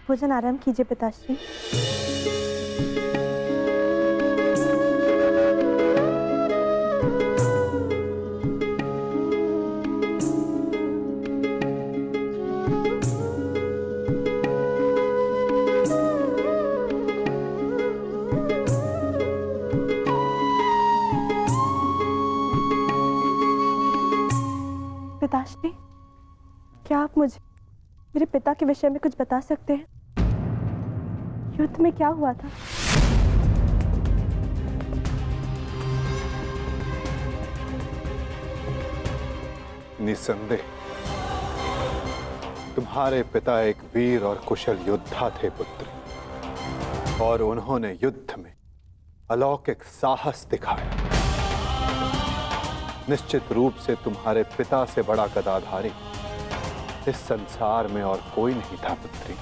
भोजन आराम कीजिए पिताश्री। पिताश्री, क्या आप मुझे मेरे पिता के विषय में कुछ बता सकते हैं? युद्ध में क्या हुआ था? निसंदेह तुम्हारे पिता एक वीर और कुशल योद्धा थे पुत्र, और उन्होंने युद्ध में अलौकिक साहस दिखाया। निश्चित रूप से तुम्हारे पिता से बड़ा गदाधारी इस संसार में और कोई नहीं था पुत्री।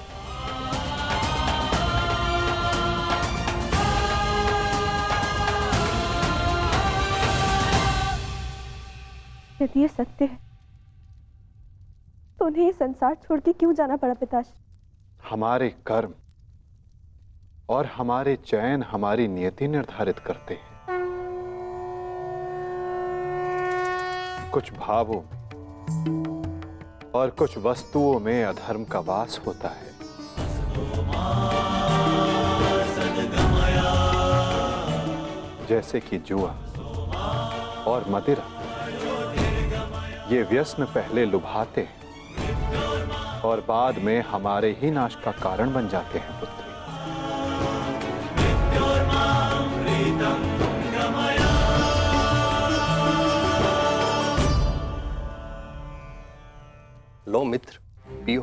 यदि ये सत्य है तो उन्हें ये संसार छोड़ के क्यों जाना पड़ा पिताश्री? हमारे कर्म और हमारे चयन हमारी नियति निर्धारित करते हैं। कुछ भावों और कुछ वस्तुओं में अधर्म का वास होता है। जैसे कि जुआ और मदिरा, ये व्यसन पहले लुभाते हैं और बाद में हमारे ही नाश का कारण बन जाते हैं पुत्री। लो मित्र, पियो।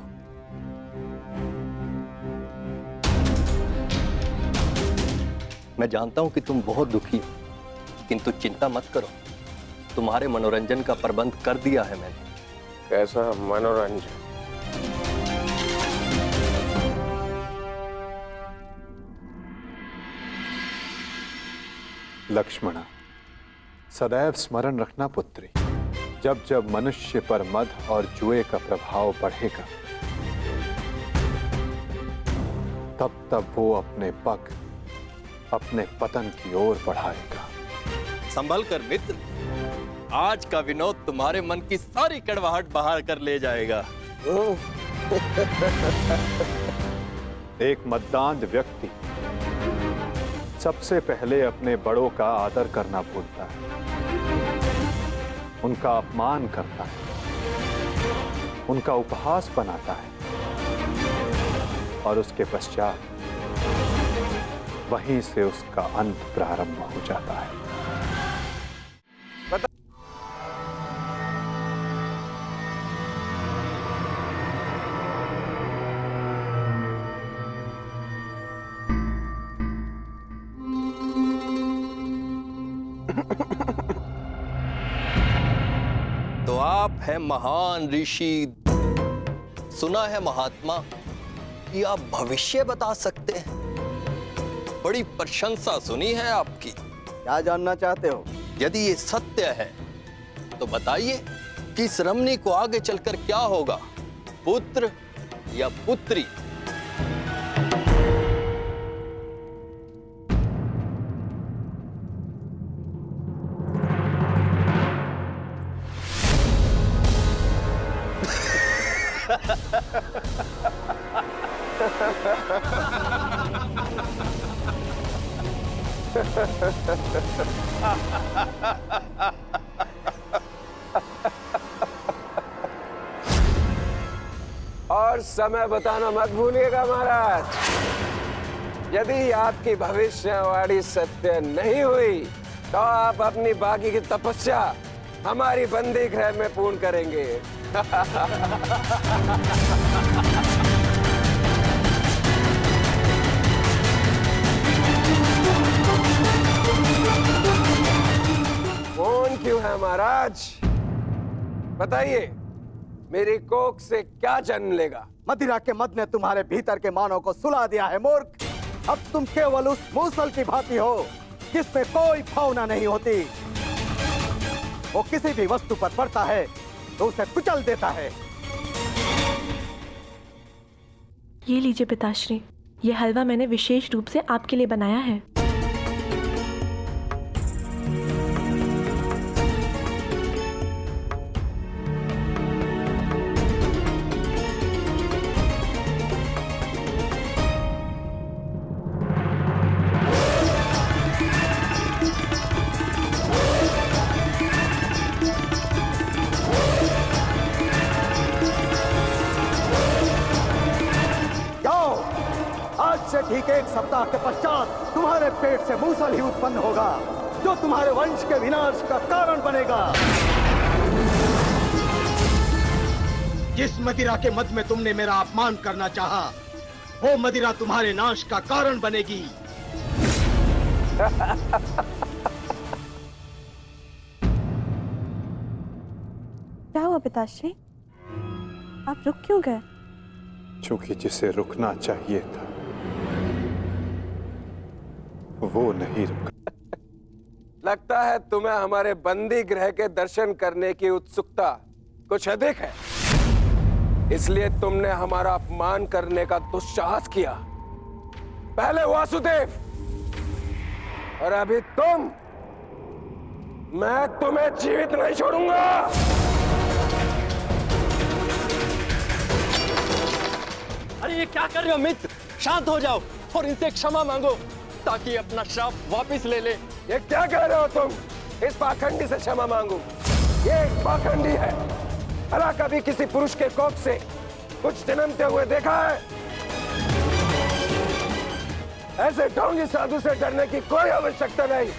मैं जानता हूं कि तुम बहुत दुखी हो, किंतु चिंता मत करो, तुम्हारे मनोरंजन का प्रबंध कर दिया है मैंने। कैसा मनोरंजन? लक्ष्मणा, सदैव स्मरण रखना पुत्री, जब जब मनुष्य पर मद और जुए का प्रभाव बढ़ेगा, तब तब वो अपने पग अपने पतन की ओर बढ़ाएगा। संभल कर मित्र, आज का विनोद तुम्हारे मन की सारी कड़वाहट बाहर कर ले जाएगा। एक मद्दांध व्यक्ति सबसे पहले अपने बड़ों का आदर करना भूलता है, उनका अपमान करता है, उनका उपहास बनाता है, और उसके पश्चात वहीं से उसका अंत प्रारंभ हो जाता है। तो आप हैं महान ऋषि, सुना है महात्मा कि आप भविष्य बता सकते हैं। बड़ी प्रशंसा सुनी है आपकी। क्या जानना चाहते हो? यदि ये सत्य है तो बताइए कि इस रमणी को आगे चलकर क्या होगा, पुत्र या पुत्री? और समय बताना मत भूलिएगा महाराज। यदि आपकी भविष्यवाणी सत्य नहीं हुई तो आप अपनी बाकी की तपस्या हमारी बंदी गृह में पूर्ण करेंगे। कौन क्यों है महाराज? बताइए, मेरी कोख से क्या जन्म लेगा? मदिरा के मद ने तुम्हारे भीतर के मानव को सुला दिया है मूर्ख। अब तुम केवल उस मूसल की भांति हो जिसमें कोई भावना नहीं होती। वो किसी भी वस्तु पर पड़ता है तो उसे कुचल देता है। ये लीजिए पिताश्री, ये हलवा मैंने विशेष रूप से आपके लिए बनाया है। आज से ठीक 1 सप्ताह के पश्चात तुम्हारे पेट से मूसल ही उत्पन्न होगा, जो तुम्हारे वंश के विनाश का कारण बनेगा। जिस मदिरा के मद में तुमने मेरा अपमान करना चाहा, वो मदिरा तुम्हारे नाश का कारण बनेगी। क्या हुआ पिताश्री, आप रुक क्यों गए? क्योंकि जिसे रुकना चाहिए था वो नहीं रुका। लगता है तुम्हें हमारे बंदी गृह के दर्शन करने की उत्सुकता कुछ अधिक है, इसलिए तुमने हमारा अपमान करने का दुस्साहस किया। पहले वासुदेव और अभी तुम। मैं तुम्हें जीवित नहीं छोड़ूंगा। अरे ये क्या कर रहे हो मित्र? शांत हो जाओ और इनसे क्षमा मांगो ताकि अपना श्राप वापस ले ले। ये क्या कह रहे हो तुम? इस पाखंडी से क्षमा मांगू? ये एक पाखंडी है। भला कभी किसी पुरुष के कोख से कुछ जन्मते हुए देखा है? ऐसे ढोंगी साधु से डरने की कोई आवश्यकता नहीं।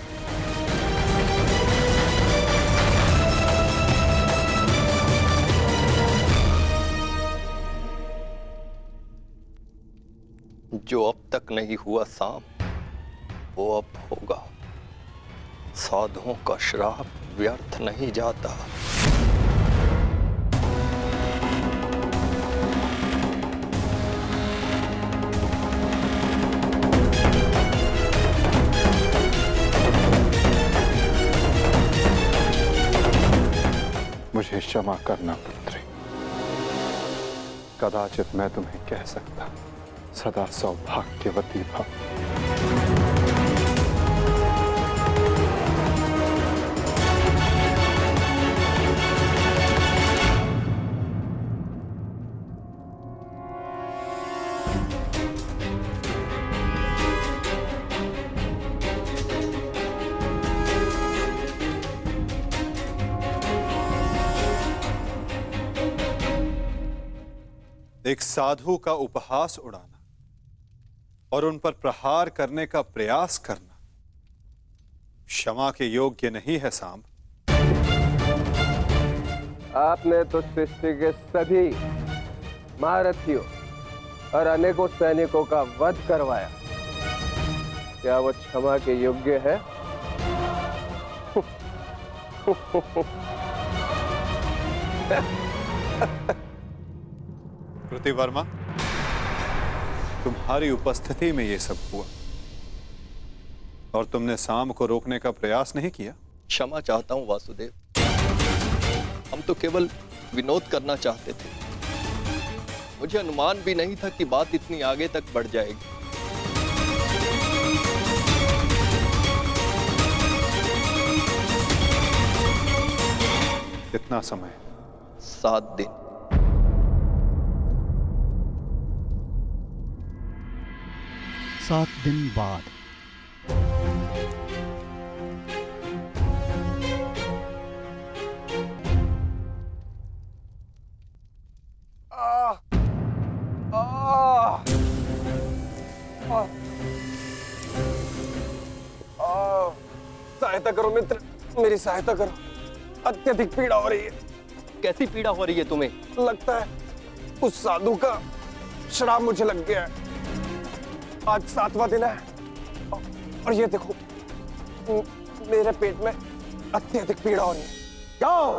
जो अब तक नहीं हुआ साम, वो अब होगा। साधुओं का श्राप व्यर्थ नहीं जाता। मुझे क्षमा करना पुत्री। कदाचित मैं तुम्हें कह सकता सदा सौभाग्यवती भव। एक साधु का उपहास उड़ाना और उन पर प्रहार करने का प्रयास करना क्षमा के योग्य नहीं है सांब। आपने तो सृष्टि के सभी महारथियों और अनेकों सैनिकों का वध करवाया। क्या वो क्षमा के योग्य है? कृतिवर्मा, तुम्हारी उपस्थिति में यह सब हुआ और तुमने साम को रोकने का प्रयास नहीं किया। क्षमा चाहता हूं वासुदेव, हम तो केवल विनोद करना चाहते थे। मुझे अनुमान भी नहीं था कि बात इतनी आगे तक बढ़ जाएगी। कितना समय? 7 दिन। 7 दिन बाद सहायता करो मित्र, मेरी सहायता करो। अत्यधिक पीड़ा हो रही है। कैसी पीड़ा हो रही है तुम्हें? लगता है उस साधु का श्राप मुझे लग गया है। आज 7वां दिन है और ये देखो मेरे पेट में अत्यधिक पीड़ा हो रही है। जाओ,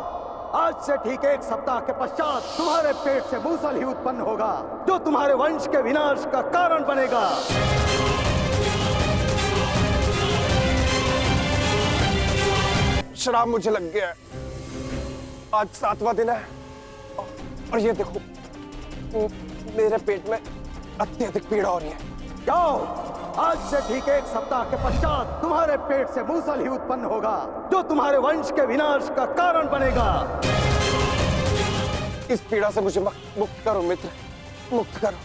आज से ठीक 1 सप्ताह के पश्चात तुम्हारे पेट से मूसल ही उत्पन्न होगा, जो तुम्हारे वंश के विनाश का कारण बनेगा। श्राप मुझे लग गया है। आज 7वां दिन है और ये देखो मेरे पेट में अत्यधिक पीड़ा हो रही है। जाओ, आज से ठीक 1 सप्ताह के पश्चात तुम्हारे पेट से मूसल ही उत्पन्न होगा, जो तुम्हारे वंश के विनाश का कारण बनेगा। इस पीड़ा से मुझे मुक्त करो मित्र, मुक्त करो।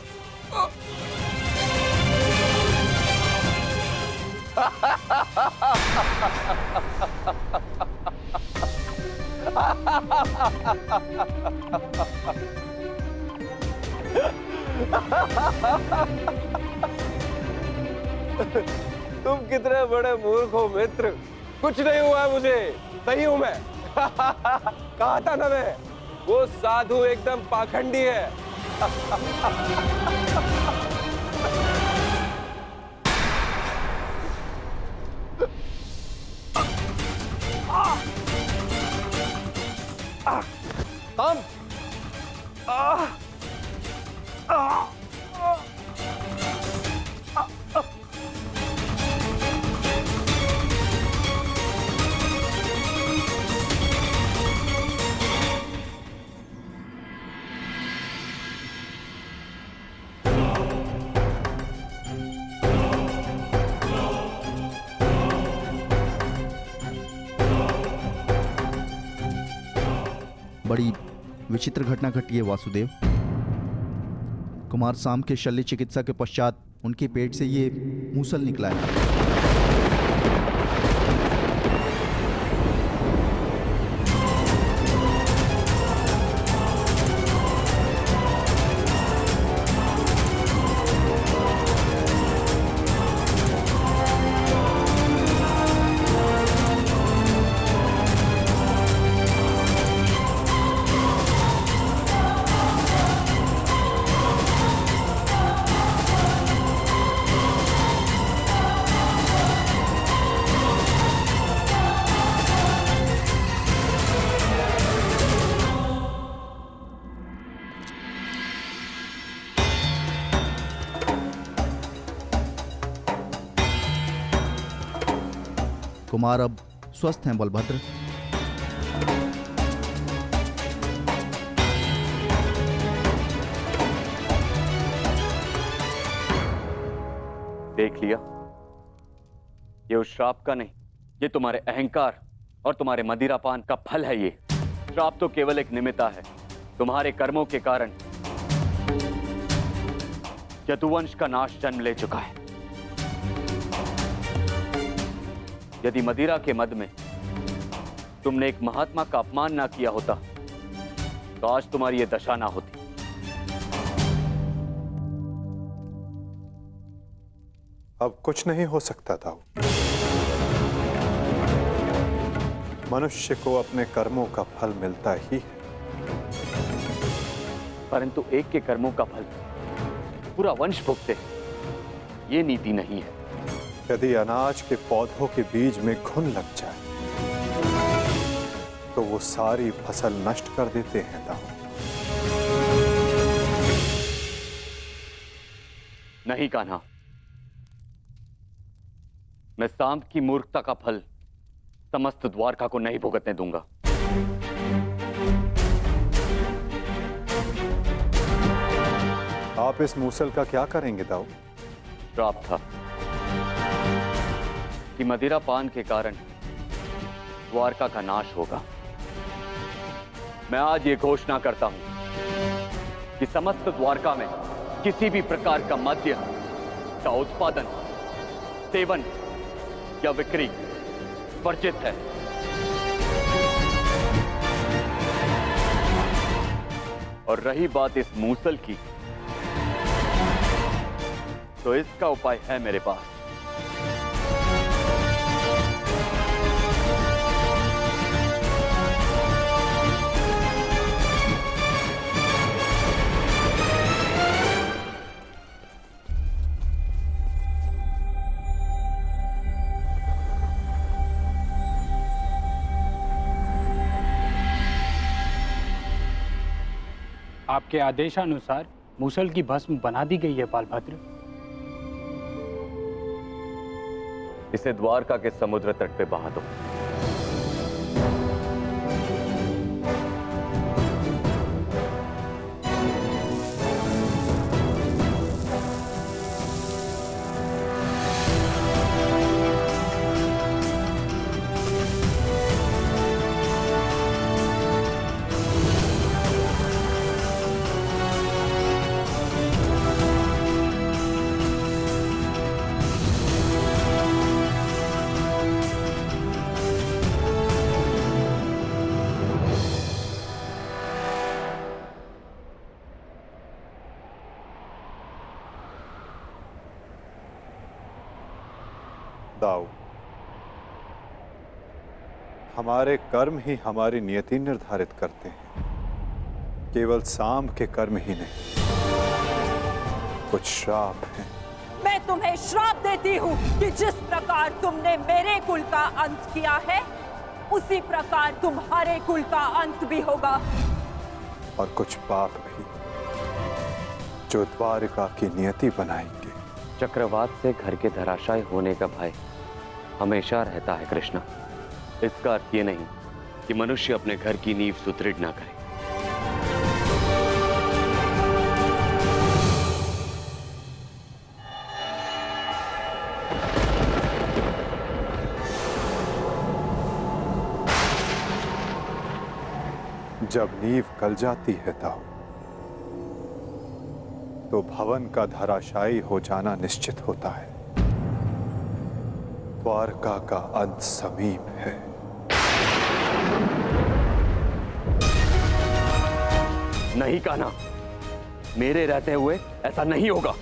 तुम कितने बड़े मूर्ख हो मित्र। कुछ नहीं हुआ मुझे, सही हूं मैं। कहा था ना मैं, वो साधु एकदम पाखंडी है। हम बड़ी विचित्र घटना घटी है वासुदेव। कुमार साम के शल्य चिकित्सा के पश्चात उनके पेट से ये मूसल निकला है। कुमार अब स्वस्थ हैं बलभद्र। देख लिया, ये उस श्राप का नहीं, ये तुम्हारे अहंकार और तुम्हारे मदिरापान का फल है। ये श्राप तो केवल एक निमित्ता है। तुम्हारे कर्मों के कारण यदुवंश का नाश जन्म ले चुका है। यदि मदिरा के मद में तुमने एक महात्मा का अपमान ना किया होता तो आज तुम्हारी ये दशा ना होती। अब कुछ नहीं हो सकता था। मनुष्य को अपने कर्मों का फल मिलता ही है, परंतु एक के कर्मों का फल पूरा वंश भुगते, ये नीति नहीं है। यदि अनाज के पौधों के बीज में घुन लग जाए तो वो सारी फसल नष्ट कर देते हैं दाऊ। नहीं कान्हा, मैं सांप की मूर्खता का फल समस्त द्वारका को नहीं भुगतने दूंगा। आप इस मूसल का क्या करेंगे दाऊ? श्राप था कि मदिरा पान के कारण द्वारका का नाश होगा। मैं आज ये घोषणा करता हूं कि समस्त द्वारका में किसी भी प्रकार का मद्य का उत्पादन, सेवन या बिक्री वर्जित है। और रही बात इस मूसल की, तो इसका उपाय है मेरे पास। आपके आदेशानुसार मूसल की भस्म बना दी गई है बालभद्र। इसे द्वारका के समुद्र तट पे बहा दो। दाऊ, हमारे कर्म ही हमारी नियति निर्धारित करते हैं, केवल सांब के कर्म ही नहीं। कुछ श्राप हैं। मैं तुम्हें श्राप देती हूँ कि जिस प्रकार तुमने मेरे कुल का अंत किया है, उसी प्रकार तुम्हारे कुल का अंत भी होगा। और कुछ पाप भी जो द्वारिका की नियति बनाएंगे। चक्रवात से घर के धराशायी होने का भय हमेशा रहता है कृष्णा। इसका अर्थ ये नहीं कि मनुष्य अपने घर की नींव सुदृढ़ ना करे। जब नींव गल जाती है दाऊ, तो भवन का धराशायी हो जाना निश्चित होता है। द्वारका का अंत समीप है। नहीं कान्हा, मेरे रहते हुए ऐसा नहीं होगा।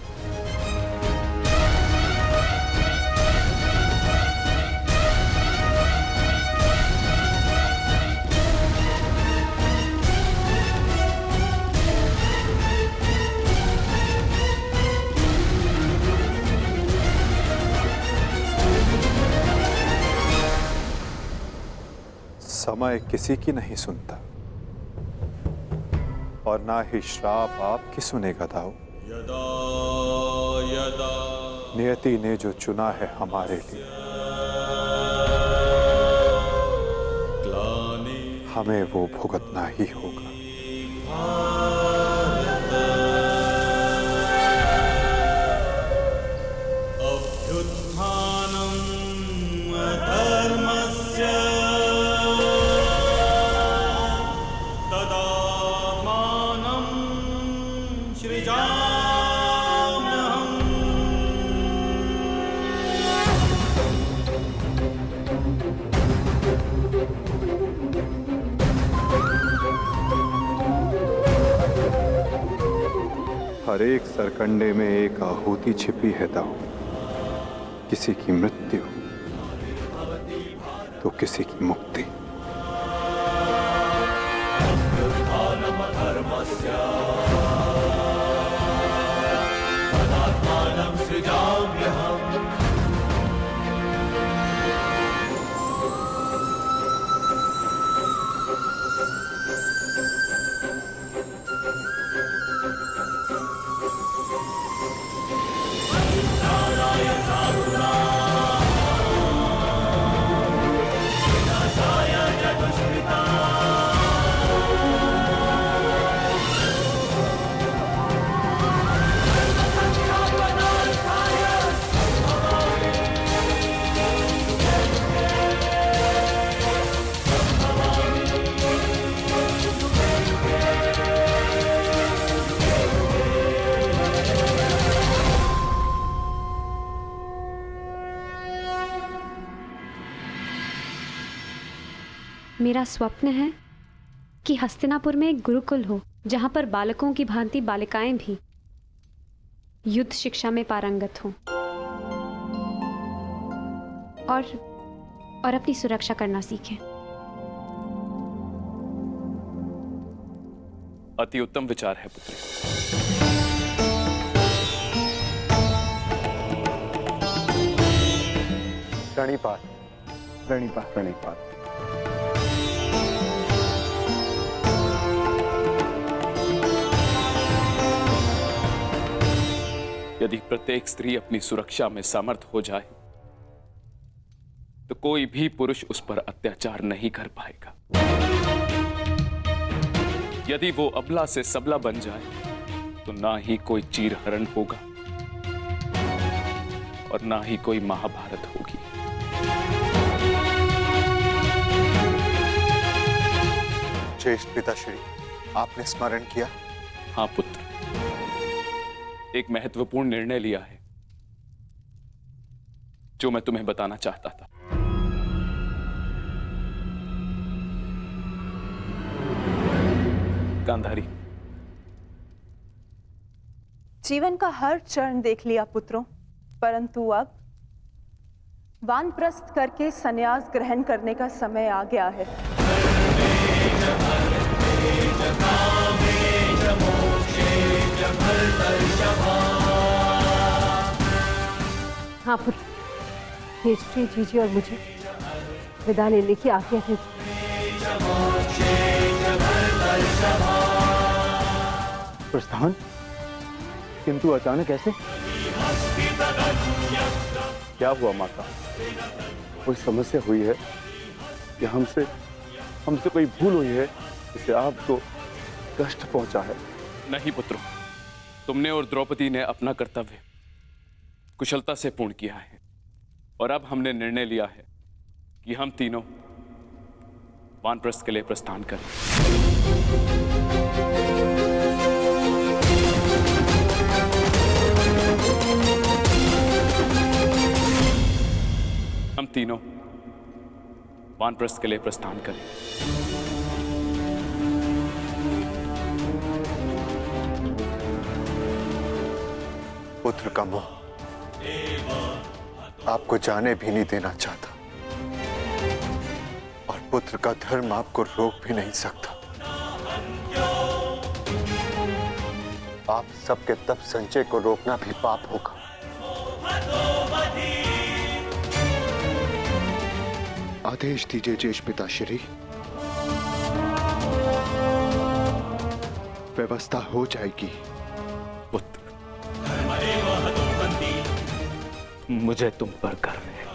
समय किसी की नहीं सुनता और ना ही श्राप आपकी सुनेगा दाऊ। नियति ने जो चुना है हमारे लिए, हमें वो भुगतना ही होगा। हर एक सरकंडे में एक आहुति छिपी है दाऊ। किसी की मृत्यु तो किसी की मुक्ति। मेरा स्वप्न है कि हस्तिनापुर में एक गुरुकुल हो, जहां पर बालकों की भांति बालिकाएं भी युद्ध शिक्षा में पारंगत हों और अपनी सुरक्षा करना सीखें। अति उत्तम विचार है पुत्री। प्रणिपात, प्रणिपात, प्रणिपात। यदि प्रत्येक स्त्री अपनी सुरक्षा में समर्थ हो जाए तो कोई भी पुरुष उस पर अत्याचार नहीं कर पाएगा। यदि वो अबला से सबला बन जाए तो ना ही कोई चीरहरण होगा और ना ही कोई महाभारत होगी। ज्येष्ठ पिताश्री, आपने स्मरण किया? हाँ पुत्र, एक महत्वपूर्ण निर्णय लिया है जो मैं तुम्हें बताना चाहता था। गांधारी, जीवन का हर चरण देख लिया पुत्रों, परंतु अब वानप्रस्थ करके संन्यास ग्रहण करने का समय आ गया है। हाँ पुत्र, भेजते जीजी और मुझे विदा लेने की आज्ञा दे। प्रस्थान? किंतु अचानक ऐसे? क्या हुआ माता? कोई समस्या हुई है या हमसे कोई भूल हुई है जिससे आपको कष्ट पहुंचा है? नहीं पुत्रों, तुमने और द्रौपदी ने अपना कर्तव्य कुशलता से पूर्ण किया है और अब हमने निर्णय लिया है कि हम तीनों वानप्रस्थ के लिए प्रस्थान करें। हम तीनों वानप्रस्थ के लिए प्रस्थान करें। पुत्र का मोह आपको जाने भी नहीं देना चाहता और पुत्र का धर्म आपको रोक भी नहीं सकता। आप सबके तप संचय को रोकना भी पाप होगा। आदेश दीजिए ज्येष्ठ पिताश्री, व्यवस्था हो जाएगी। पुत्र, मुझे तुम पर गर्व है।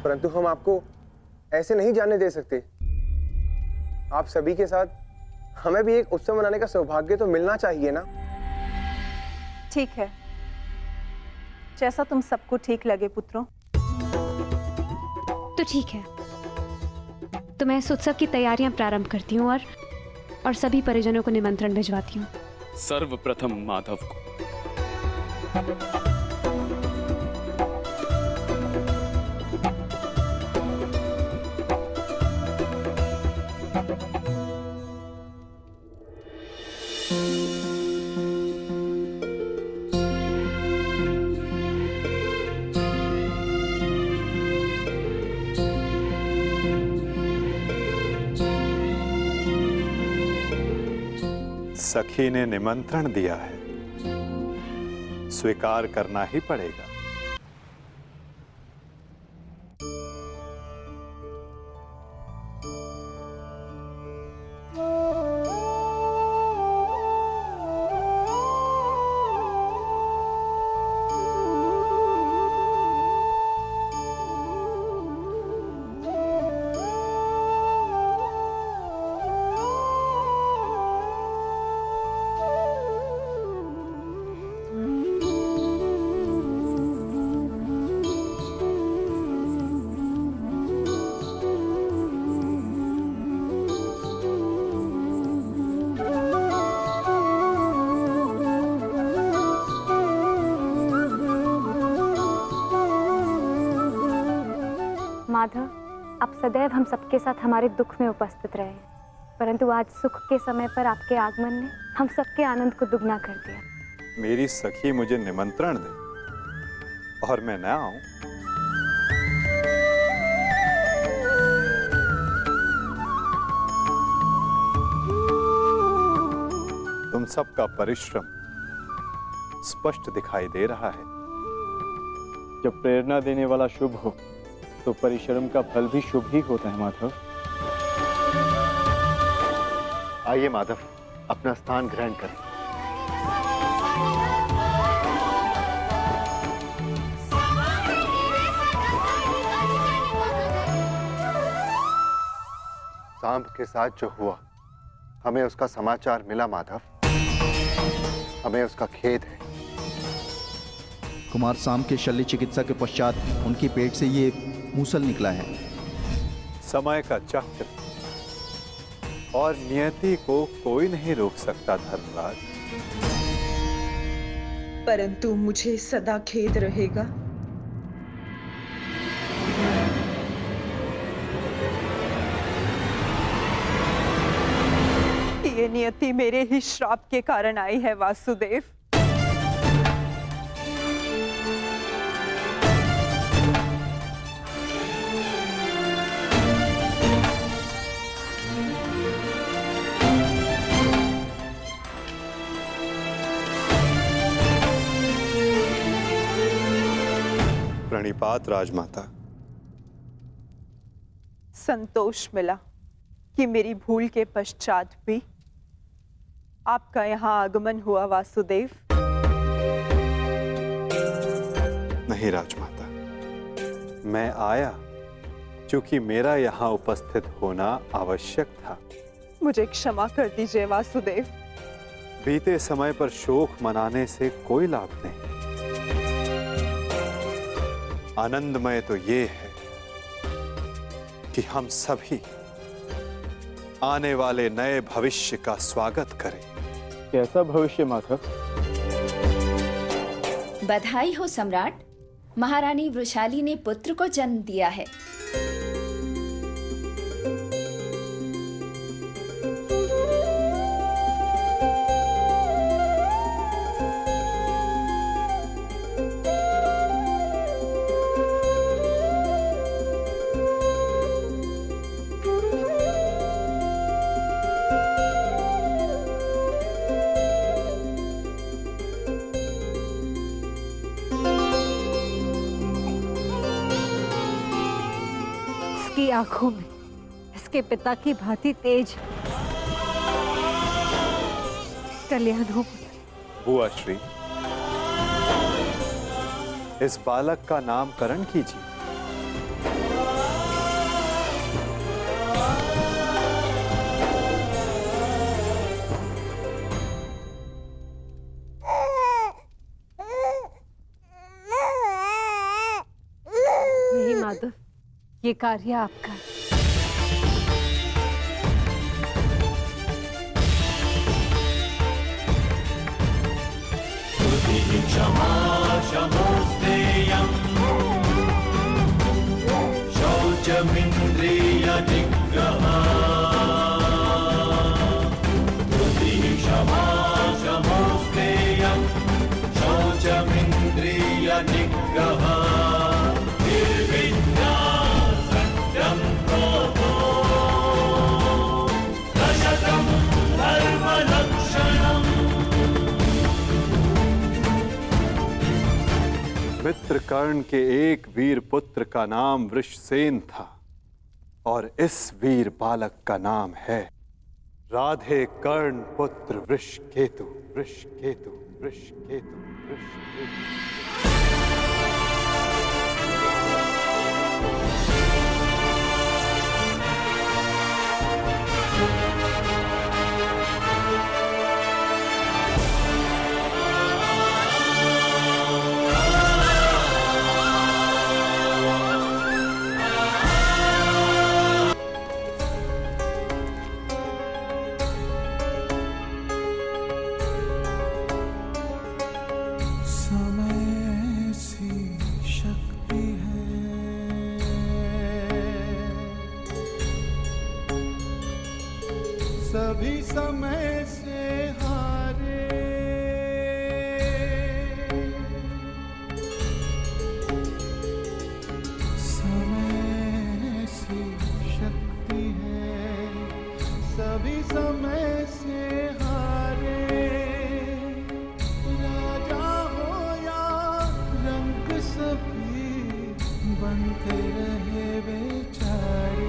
परंतु हम आपको ऐसे नहीं जाने दे सकते। आप सभी के साथ हमें भी एक उत्सव मनाने का सौभाग्य तो मिलना चाहिए ना। ठीक है, जैसा तुम सबको ठीक लगे पुत्रों। तो ठीक है, तो मैं इस उत्सव की तैयारियां प्रारंभ करती हूँ और सभी परिजनों को निमंत्रण भिजवाती हूँ। सर्वप्रथम माधव को। सखी ने निमंत्रण दिया है, स्वीकार करना ही पड़ेगा। माधव, आप सदैव हम सबके साथ हमारे दुख में उपस्थित रहे, परंतु आज सुख के समय पर आपके आगमन ने हम सबके आनंद को दुगना कर दिया। मेरी सखी मुझे निमंत्रण दे और मैं न आऊं? तुम सबका परिश्रम स्पष्ट दिखाई दे रहा है। जब प्रेरणा देने वाला शुभ हो तो परिश्रम का फल भी शुभ ही होता है माधव। आइए माधव, अपना स्थान ग्रहण करें। सांब के साथ जो हुआ, हमें उसका समाचार मिला माधव। हमें उसका खेद है। कुमार सांब के शल्य चिकित्सा के पश्चात उनके पेट से ये मूसल निकला है। समय का चक्र और नियति को कोई नहीं रोक सकता धर्मराज। परंतु मुझे सदा खेद रहेगा ये नियति मेरे ही श्राप के कारण आई है वासुदेव। प्रणिपात राजमाता। संतोष मिला कि मेरी भूल के पश्चात भी आपका यहाँ आगमन हुआ वासुदेव। नहीं राजमाता, मैं आया क्योंकि मेरा यहाँ उपस्थित होना आवश्यक था। मुझे क्षमा कर दीजिए वासुदेव। बीते समय पर शोक मनाने से कोई लाभ नहीं। आनंदमय तो ये है कि हम सभी आने वाले नए भविष्य का स्वागत करें। कैसा भविष्य माता? बधाई हो सम्राट, महारानी वृषाली ने पुत्र को जन्म दिया है। इसकी आंखों में इसके पिता की भांति तेज कल्याण हो। बुआ श्री, इस बालक का नामकरण कीजिए। नहीं माधव, ये कार्य आपका है। क्षमा क्षमोस्तेयम् शौचमिन्द्रिय निग्रहः क्षमा क्षमोस्तेयम् शौचमिन्द्रिय निग्रहः निर्विद्या सत्यं क्रोधो दशकं धर्मलक्षणम्। मित्रकर्ण के एक वीर पुत्र का नाम वृषसेन था और इस वीर बालक का नाम है राधे कर्ण पुत्र वृषकेतु। वृषकेतु वृषकेतु वृषकेतु। सभी समय से हारे समय सी शक्ति है, सभी समय से हारे राजा हो या रंग सभी बनते रहे बेचारे।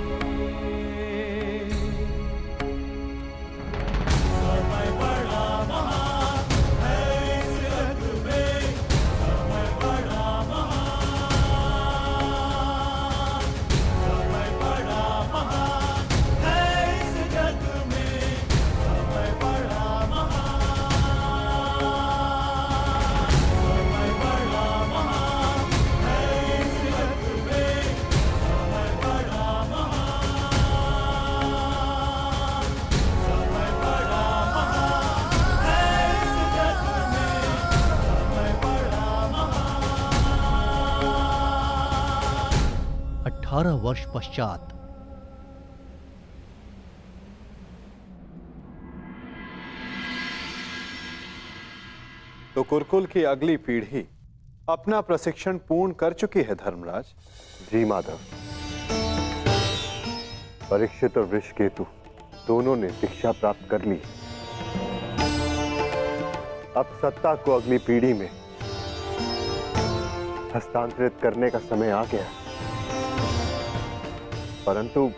वर्ष पश्चात तो गुरुकुल की अगली पीढ़ी अपना प्रशिक्षण पूर्ण कर चुकी है धर्मराज। जी माधव, परीक्षित और वृषकेतु दोनों ने दीक्षा प्राप्त कर ली। अब सत्ता को अगली पीढ़ी में हस्तांतरित करने का समय आ गया। परंतु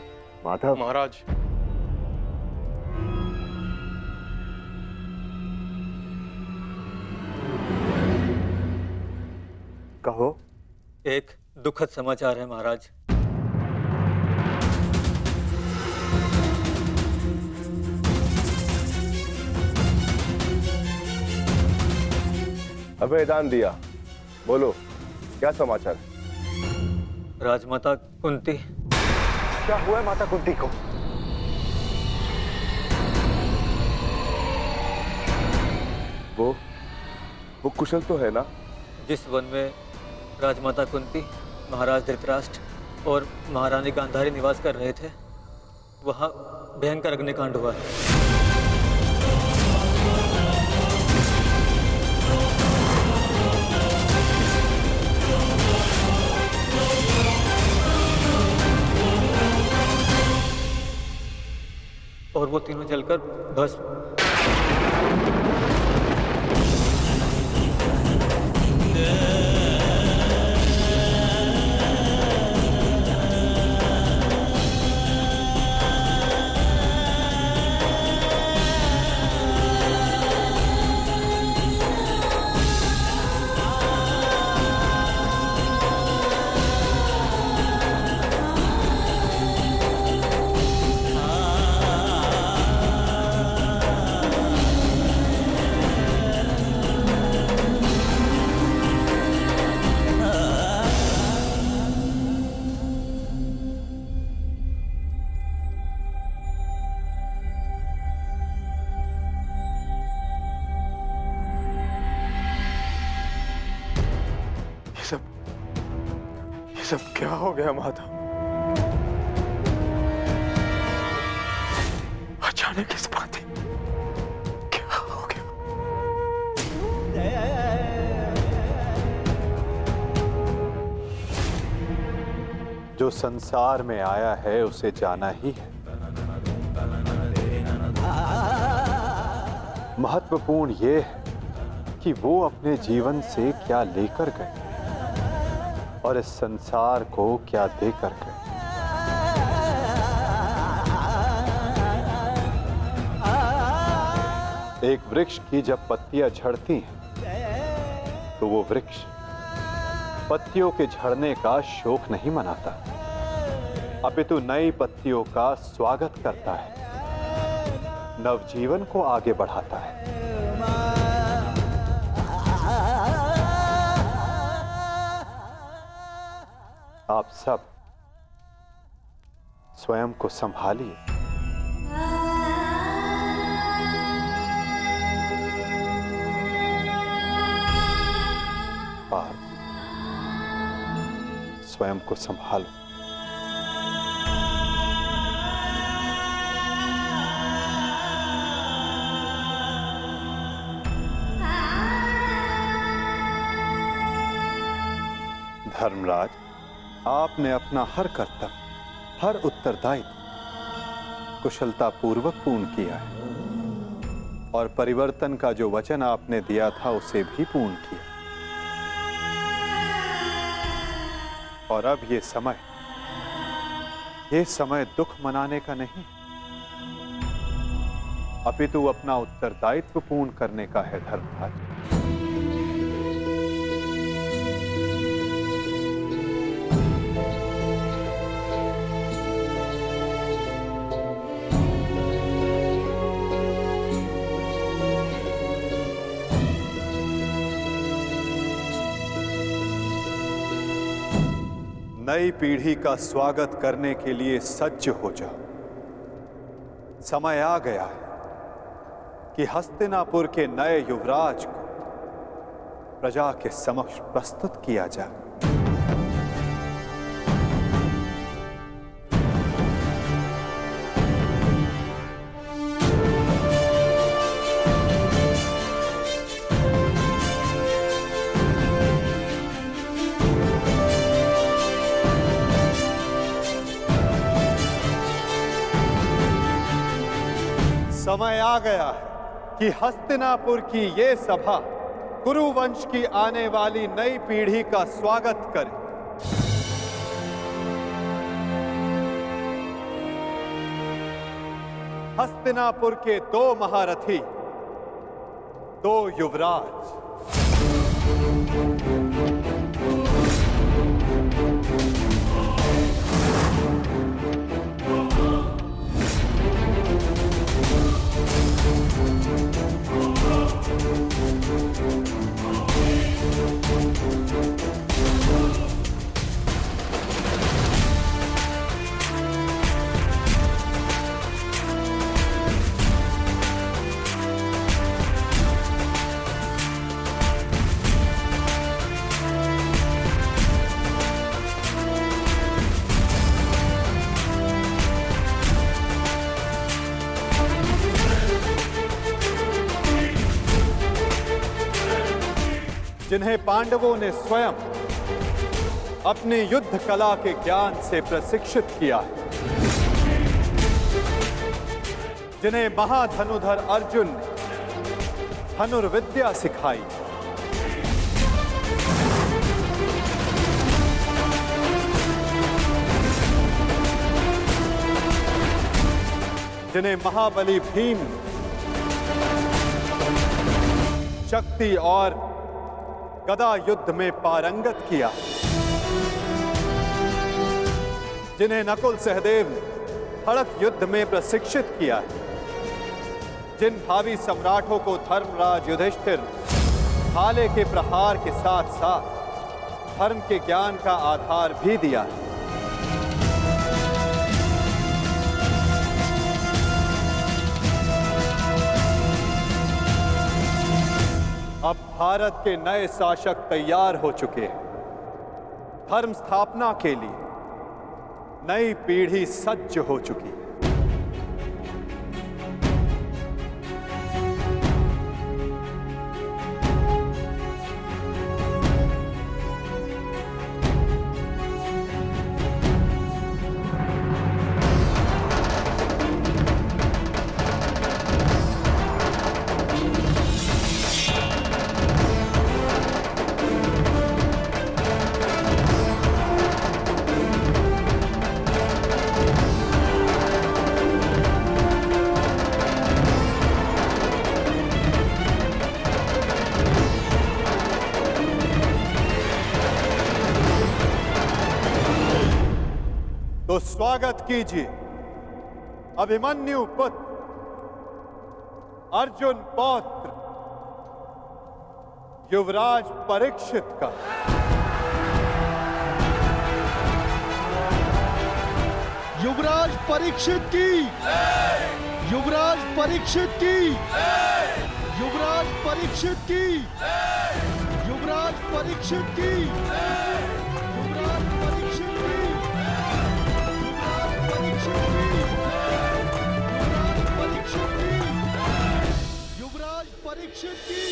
माधव महाराज, कहो। एक दुखद समाचार है महाराज। अभयदान दिया, बोलो क्या समाचार है? राजमाता कुंती। क्या हुआ है माता कुंती को? वो कुशल तो है ना? जिस वन में राजमाता कुंती, महाराज धृतराष्ट्र और महारानी गांधारी निवास कर रहे थे, वहां भयंकर अग्निकांड हुआ है। और वो तीनों जलकर भस्म। ये सब क्या हो गया माधव? अचानक इस बात क्या हो गया? जो संसार में आया है उसे जाना ही है। महत्वपूर्ण ये है कि वो अपने जीवन से क्या लेकर गए और इस संसार को क्या देकर गए। एक वृक्ष की जब पत्तियां झड़ती हैं तो वो वृक्ष पत्तियों के झड़ने का शोक नहीं मनाता, अपितु नई पत्तियों का स्वागत करता है, नवजीवन को आगे बढ़ाता है। आप सब स्वयं को संभालिए। पार्थ, स्वयं को संभालो। धर्मराज, आपने अपना हर कर्तव्य, हर उत्तरदायित्व कुशलतापूर्वक पूर्ण किया है और परिवर्तन का जो वचन आपने दिया था उसे भी पूर्ण किया। और अब ये समय दुख मनाने का नहीं, अपितु अपना उत्तरदायित्व पूर्ण करने का है धर्मराज। नई पीढ़ी का स्वागत करने के लिए सज्ज हो जाओ। समय आ गया है कि हस्तिनापुर के नए युवराज को प्रजा के समक्ष प्रस्तुत किया जाए। समय आ गया है कि हस्तिनापुर की ये सभा कुरुवंश की आने वाली नई पीढ़ी का स्वागत करे। हस्तिनापुर के 2 महारथी, 2 युवराज, जिन्हें पांडवों ने स्वयं अपनी युद्ध कला के ज्ञान से प्रशिक्षित किया है, जिन्हें महाधनुधर अर्जुन ने धनुर्विद्या सिखाई, जिन्हें महाबली भीम शक्ति और गदा युद्ध में पारंगत किया, जिन्हें नकुल सहदेव ने खड़ग युद्ध में प्रशिक्षित किया, जिन भावी सम्राटों को धर्मराज युधिष्ठिर भाले के प्रहार के साथ साथ धर्म के ज्ञान का आधार भी दिया। अब भारत के नए शासक तैयार हो चुके हैं। धर्म स्थापना के लिए नई पीढ़ी सज्ज हो चुकी है। तो स्वागत कीजिए अभिमन्यु पुत्र अर्जुन पौत्र युवराज परीक्षित का। युवराज परीक्षित की, युवराज परीक्षित की, युवराज परीक्षित की, युवराज परीक्षित की, युवराज परीक्षित की, युवराज परीक्षित की।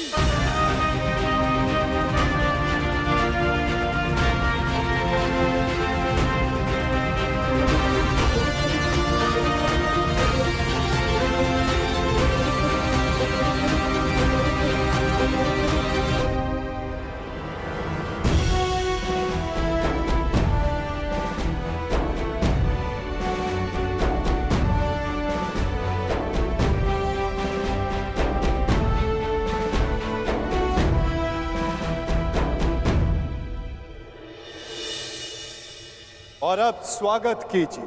और अब स्वागत कीजिए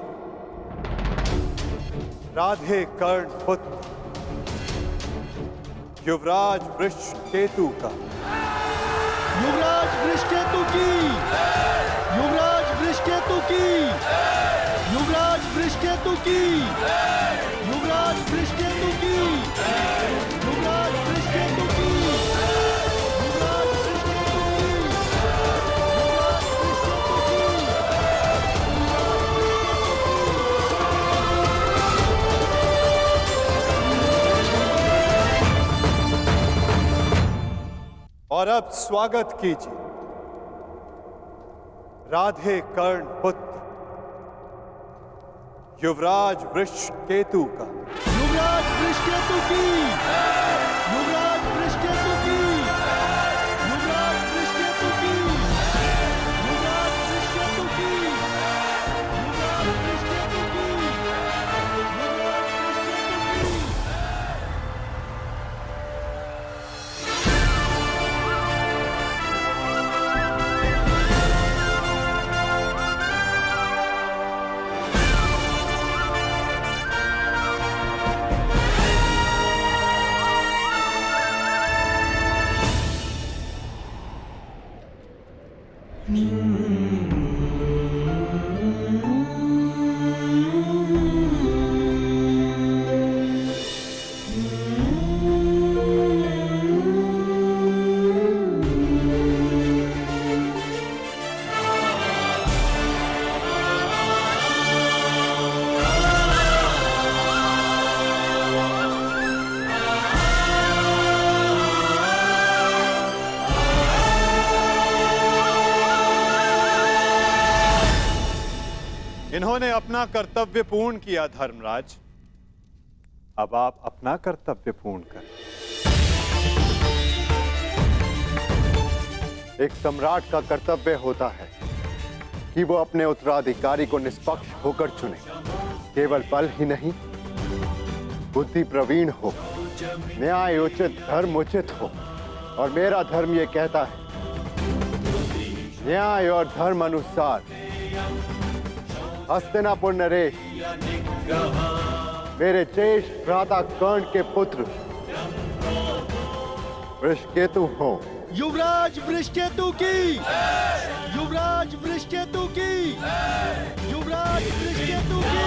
राधे कर्ण पुत्र युवराज वृषकेतु का। युवराज वृषकेतु की, युवराज वृषकेतु की, युवराज वृषकेतु की, युवराज वृषकेतु की, युवराज वृषकेतु की, और अब स्वागत कीजिए राधे कर्ण पुत्र युवराज वृषकेतु का। युवराज वृषकेतु की, युवराज वृषकेतु की, युवराज वृषकेतु की, युवराज वृषकेतु की, युवराज वृषकेतु की, युवराज वृषकेतु की। इन्होंने अपना कर्तव्य पूर्ण किया धर्मराज, अब आप अपना कर्तव्य पूर्ण करें। एक सम्राट का कर्तव्य होता है कि वो अपने उत्तराधिकारी को निष्पक्ष होकर चुने। केवल बल ही नहीं, बुद्धि प्रवीण हो, न्याय उचित, धर्म उचित हो। और मेरा धर्म ये कहता है, न्याय और धर्म अनुसार हस्तिनापुर नरेश मेरे ज्येष्ठ भ्राता कर्ण के पुत्र वृषकेतु हो। युवराज वृषकेतु की, युवराज वृषकेतु की, युवराज वृषकेतु की।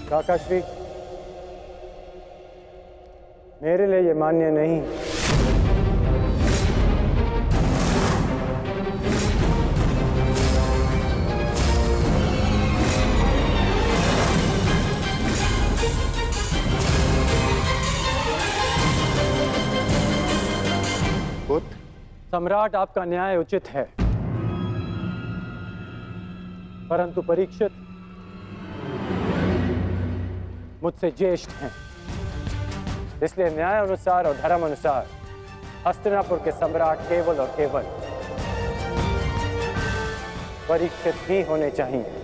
काकाश्री, मेरे लिए ये मान्य नहीं। सम्राट, आपका न्याय उचित है, परंतु परीक्षित मुझसे ज्येष्ठ हैं, इसलिए न्याय अनुसार और धर्म अनुसार हस्तिनापुर के सम्राट केवल और केवल परीक्षित ही होने चाहिए।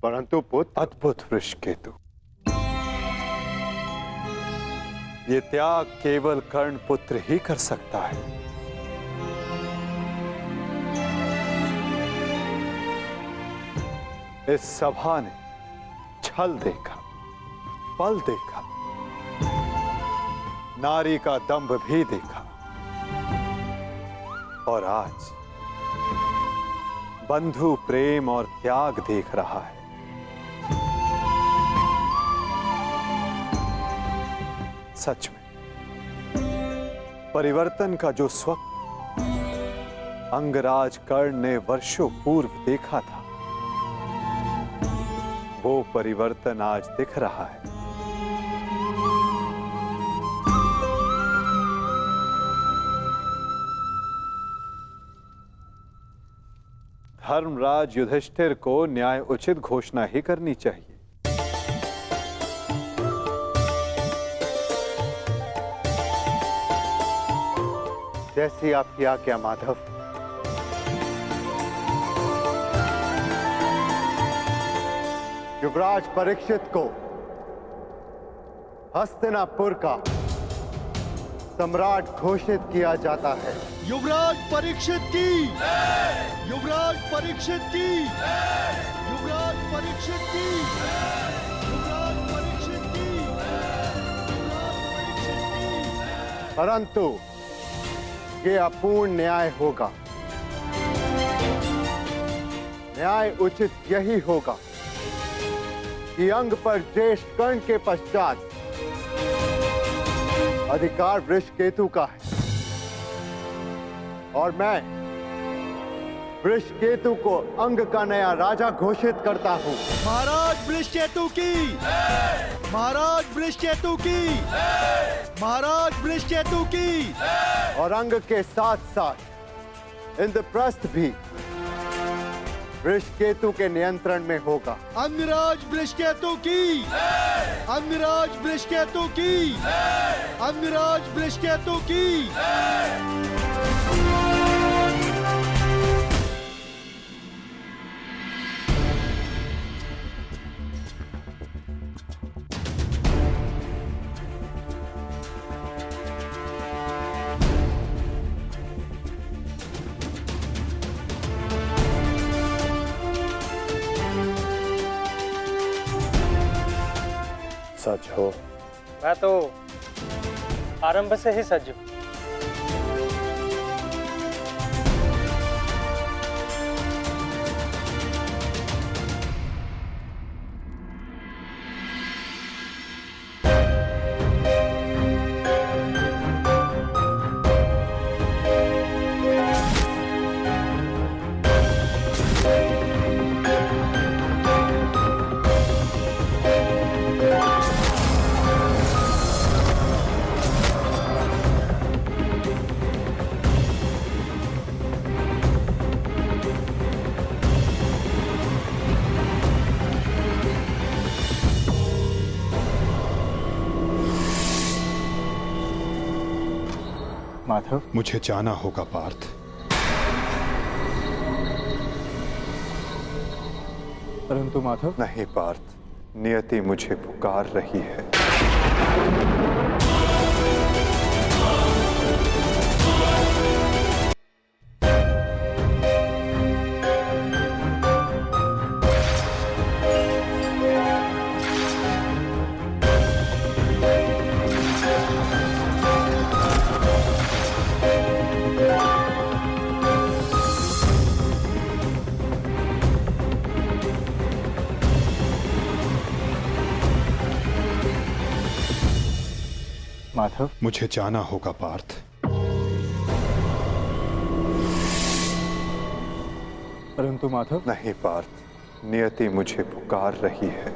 परंतु पुत्र, अद्भुत वृषकेतु, ये त्याग केवल कर्ण पुत्र ही कर सकता है। इस सभा ने छल देखा, बल देखा, नारी का दंभ भी देखा, और आज बंधु प्रेम और त्याग देख रहा है। सच में परिवर्तन का जो स्वप्न अंगराज कर्ण ने वर्षों पूर्व देखा था, वो परिवर्तन आज दिख रहा है। धर्मराज युधिष्ठिर को न्याय उचित घोषणा ही करनी चाहिए। जैसी आपकी आज्ञा माधव। युवराज परीक्षित को हस्तिनापुर का सम्राट घोषित किया जाता है। युवराज परीक्षित की, युवराज परीक्षित की, युवराज परीक्षित की, युवराज परीक्षित की, युवराज परीक्षित की। परंतु ये अपूर्ण न्याय होगा। न्याय उचित यही होगा कि अंग पर ज्येष्ठ कर्ण के पश्चात अधिकार वृषकेतु का है और मैं वृषकेतु को अंग का नया राजा घोषित करता हूं। महाराज वृषकेतु की, महाराज वृषकेतु की, महाराज वृषकेतु की। और अंग के साथ साथ इंद्रप्रस्थ भी वृषकेतु के नियंत्रण में होगा। अंगराज वृषकेतु की, अंगराज वृषकेतु की, अंगराज वृषकेतु की। सच हो? मैं तो आरंभ से ही सच हूं। माधव, मुझे जाना होगा पार्थ। परंतु माधव। नहीं पार्थ, नियति मुझे पुकार रही है। माधव, मुझे जाना होगा पार्थ। परंतु माधव। नहीं पार्थ, नियति मुझे पुकार रही है।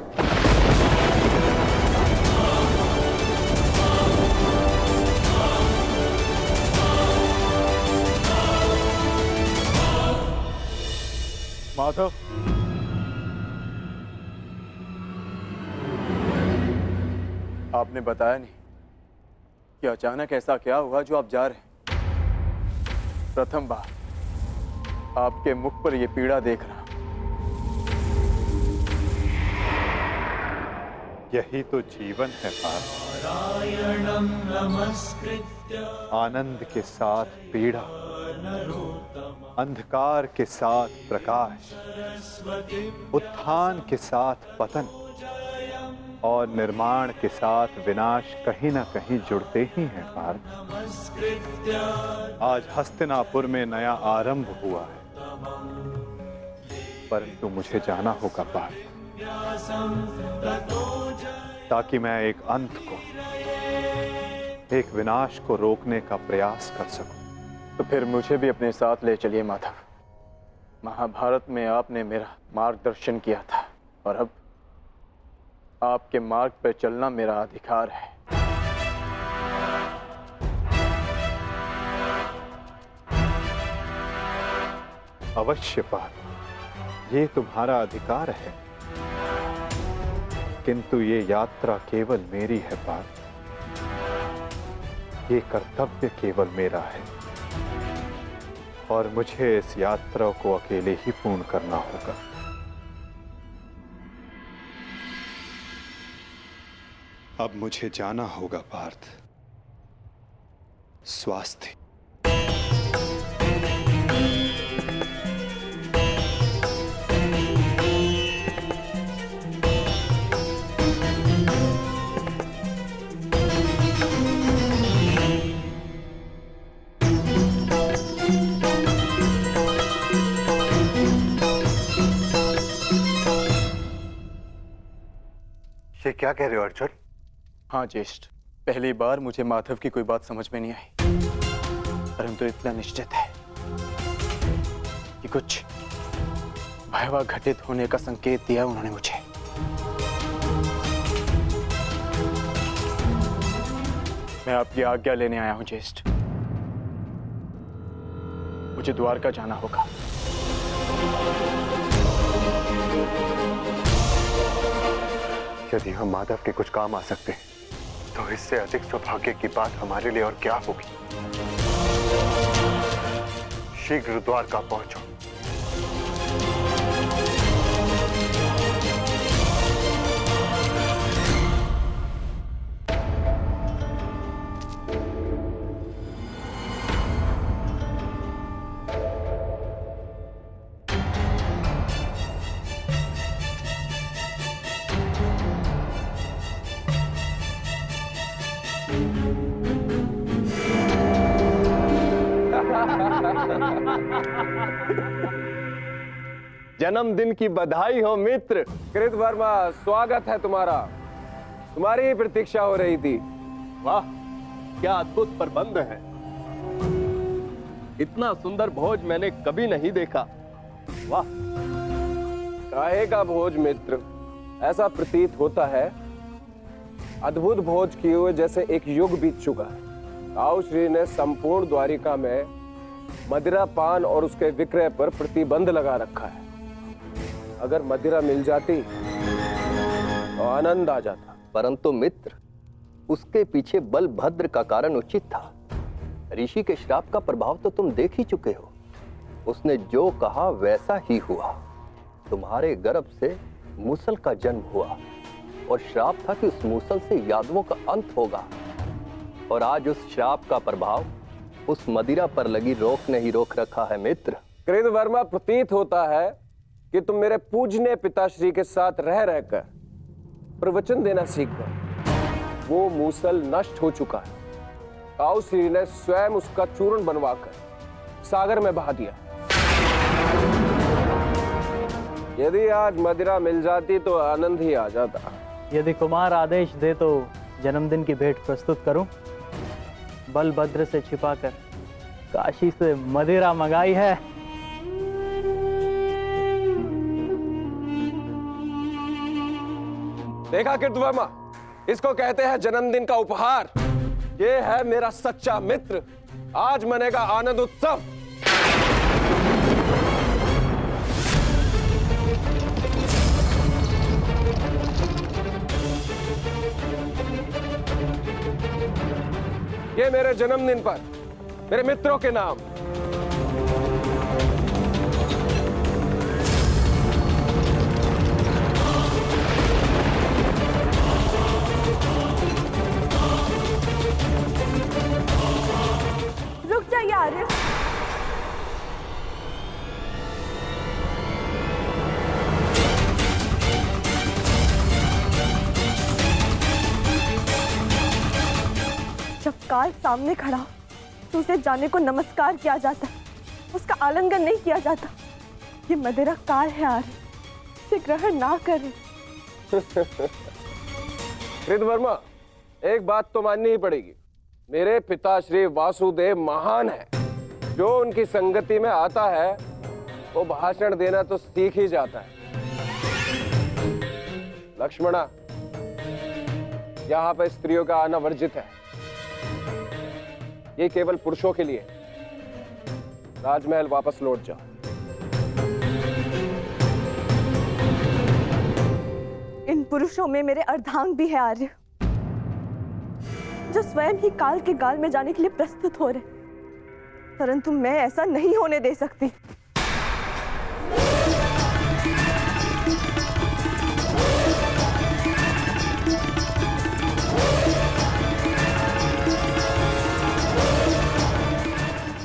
माधव, आपने बताया नहीं कि अचानक ऐसा क्या हुआ जो आप जा रहे हैं। प्रथम बार आपके मुख पर यह पीड़ा देख रहा। यही तो जीवन है पार्थ। आनंद के साथ पीड़ा, अंधकार के साथ प्रकाश, उत्थान के साथ पतन और निर्माण के साथ विनाश कहीं ना कहीं जुड़ते ही हैं पार्थ। आज हस्तिनापुर में नया आरंभ हुआ है, परंतु मुझे जाना होगा पार्थ, ताकि मैं एक अंत को, एक विनाश को रोकने का प्रयास कर सकूं। तो फिर मुझे भी अपने साथ ले चलिए माधव। महाभारत में आपने मेरा मार्गदर्शन किया था और अब आपके मार्ग पर चलना मेरा अधिकार है। अवश्य पार्थ, ये तुम्हारा अधिकार है, किंतु ये यात्रा केवल मेरी है पार्थ। ये कर्तव्य केवल मेरा है और मुझे इस यात्रा को अकेले ही पूर्ण करना होगा। अब मुझे जाना होगा पार्थ। स्वास्थ्य। ये क्या कह रहे हो अर्जुन? हाँ ज्येष्ठ, पहली बार मुझे माधव की कोई बात समझ में नहीं आई, परंतु इतना निश्चित है कि कुछ भयावह घटित होने का संकेत दिया उन्होंने मुझे। मैं आपकी आज्ञा लेने आया हूं ज्येष्ठ। मुझे द्वारका जाना होगा। यदि हम माधव के कुछ काम आ सकते हैं तो इससे अधिक सौभाग्य की बात हमारे लिए और क्या होगी। शीघ्र द्वारका पहुंचो। जन्मदिन की बधाई हो मित्र। कृतवर्मा, स्वागत है तुम्हारा। तुम्हारी ही प्रतीक्षा हो रही थी। वाह, क्या अद्भुत प्रबंध है। इतना सुंदर भोज मैंने कभी नहीं देखा। वाह। काहे का भोज मित्र? ऐसा प्रतीत होता है अद्भुत भोज किए हुए जैसे एक युग बीत चुका है। ताऊ श्री ने संपूर्ण द्वारिका में मदिरा पान और उसके विक्रय पर प्रतिबंध लगा रखा है। अगर मदिरा मिल जाती तो आनंद आ जाता। परंतु मित्र, उसके पीछे बलभद्र का कारण उचित था। ऋषि के श्राप का प्रभाव तो तुम देख ही चुके हो। उसने जो कहा वैसा ही हुआ। तुम्हारे गर्भ से मूसल का जन्म हुआ और श्राप था कि उस मूसल से यादवों का अंत होगा। और आज उस श्राप का प्रभाव उस मदिरा पर लगी रोक ने ही रोक रखा है मित्र। कृतवर्मा, प्रतीत होता है कि तुम मेरे पूजनीय पिताश्री के साथ रह रहकर प्रवचन देना सीख गए। वो मूसल नष्ट हो चुका है। ताऊ श्री ने स्वयं उसका चूर्ण बनवाकर सागर में बहा दिया। यदि आज मदिरा मिल जाती तो आनंद ही आ जाता। यदि कुमार आदेश दे तो जन्मदिन की भेंट प्रस्तुत करूं। बलभद्र से छिपाकर काशी से मदिरा मंगाई है। देखा कृतवर्मा, इसको कहते हैं जन्मदिन का उपहार। ये है मेरा सच्चा मित्र। आज मनेगा आनंद उत्सव। ये मेरे जन्मदिन पर मेरे मित्रों के नाम। रुक जाइए आर्य। जब काल सामने खड़ा तो उसे जाने को नमस्कार किया जाता, उसका आलिंगन नहीं किया जाता। ये मदिरा काल है आर्य, इसे ग्रहण ना करें। कृतवर्मा, एक बात तो माननी ही पड़ेगी। मेरे पिता श्री वासुदेव महान है। जो उनकी संगति में आता है वो भाषण देना तो सीख ही जाता है। लक्ष्मणा, यहाँ पर स्त्रियों का आना वर्जित है। ये केवल पुरुषों के लिए। राजमहल वापस लौट जाओ। इन पुरुषों में मेरे अर्धांग भी है आर्य, जो स्वयं ही काल के गाल में जाने के लिए प्रस्तुत हो रहे, परंतु मैं ऐसा नहीं होने दे सकती।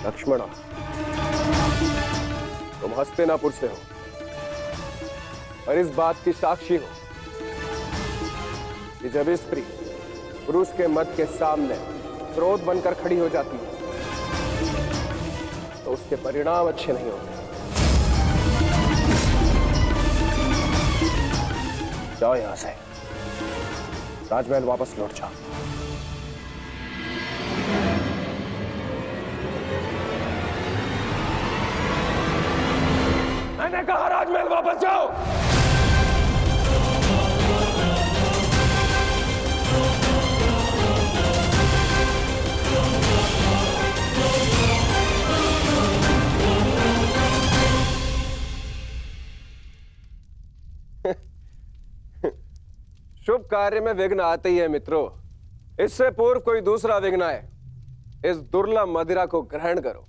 लक्ष्मणा, तुम हस्तिनापुर से हो और इस बात की साक्षी हो कि जब स्त्री पुरुष के मत के सामने क्रोध बनकर खड़ी हो जाती है तो उसके परिणाम अच्छे नहीं होते। जाओ यहां से। राजमहल वापस लौट जाओ। मैंने कहा राजमहल वापस जाओ। शुभ कार्य में विघ्न आते ही है मित्रों। इससे पूर्व कोई दूसरा विघ्न आए, इस दुर्लभ मदिरा को ग्रहण करो।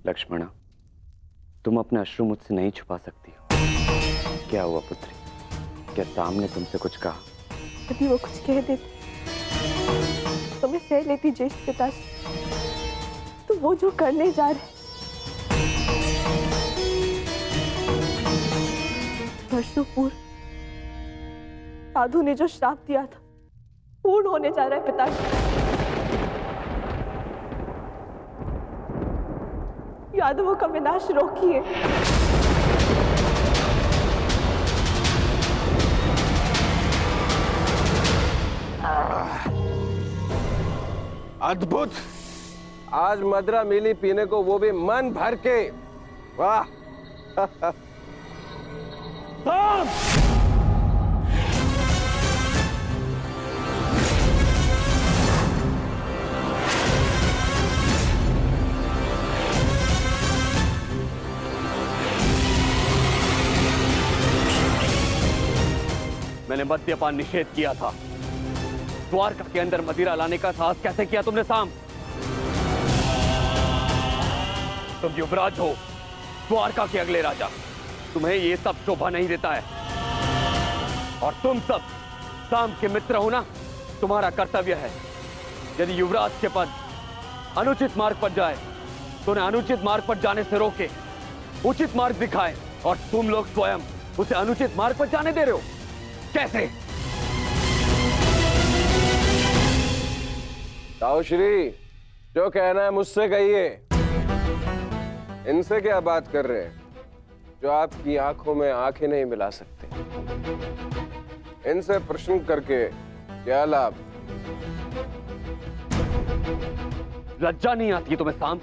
लक्ष्मणा, तुम अपने अश्रु मुझसे नहीं छुपा सकती हो। क्या हुआ पुत्री? क्या साम ने तुमसे कुछ कहा? यदि वो कुछ कह देती तो मैं सह लेती ज्येष्ठ पिताजी। तो वो जो करने जा रहे, वर्षों पूर्व साधु ने जो श्राप दिया था पूर्ण होने जा रहा है पिताजी। यादवों का विनाश रोकिए। अद्भुत! आज मदिरा मिली पीने को, वो भी मन भर के। वाह! मैंने मद्यपान निषेध किया था। द्वारका के अंदर मदिरा लाने का साहस कैसे किया तुमने साम? तुम युवराज हो, द्वारका के अगले राजा। तुम्हें ये सब शोभा नहीं देता है। और तुम सब साम के मित्र हो ना, तुम्हारा कर्तव्य है यदि युवराज के पद अनुचित मार्ग पर जाए तो उन्हें अनुचित मार्ग पर जाने से रोके, उचित मार्ग दिखाए। और तुम लोग स्वयं उसे अनुचित मार्ग पर जाने दे रहे हो। कैसे? ताऊश्री, जो कहना है मुझसे कहिए। इनसे क्या बात कर रहे हैं जो आपकी आंखों में आंखें नहीं मिला सकते? इनसे प्रश्न करके क्या लाभ? लज्जा नहीं आती तुम्हें साम?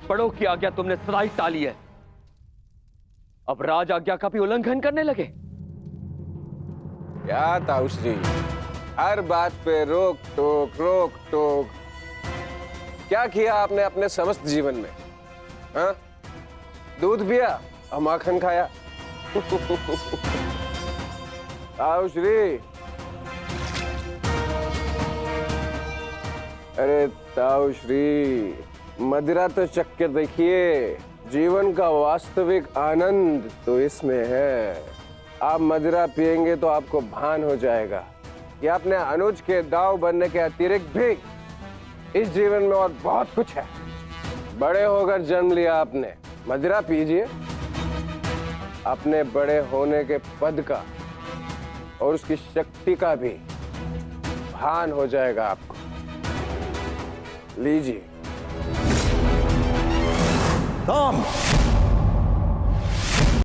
बड़ों की आज्ञा तुमने सदा ही टाली है, अब राज आज्ञा का भी उल्लंघन करने लगे। क्या ताऊश्री, हर बात पे रोक टोक। क्या किया आपने अपने समस्त जीवन में? हाँ? दूध पिया और माखन खाया। ताऊश्री, अरे ताऊश्री, मदिरा तो चक्कर देखिए। जीवन का वास्तविक आनंद तो इसमें है। आप मदिरा पिएंगे तो आपको भान हो जाएगा कि अपने अनुज के दाव बनने के अतिरिक्त भी इस जीवन में और बहुत कुछ है। बड़े होकर जन्म लिया आपने, मदिरा पीजिए। अपने बड़े होने के पद का और उसकी शक्ति का भी भान हो जाएगा आपको। लीजिए। साम!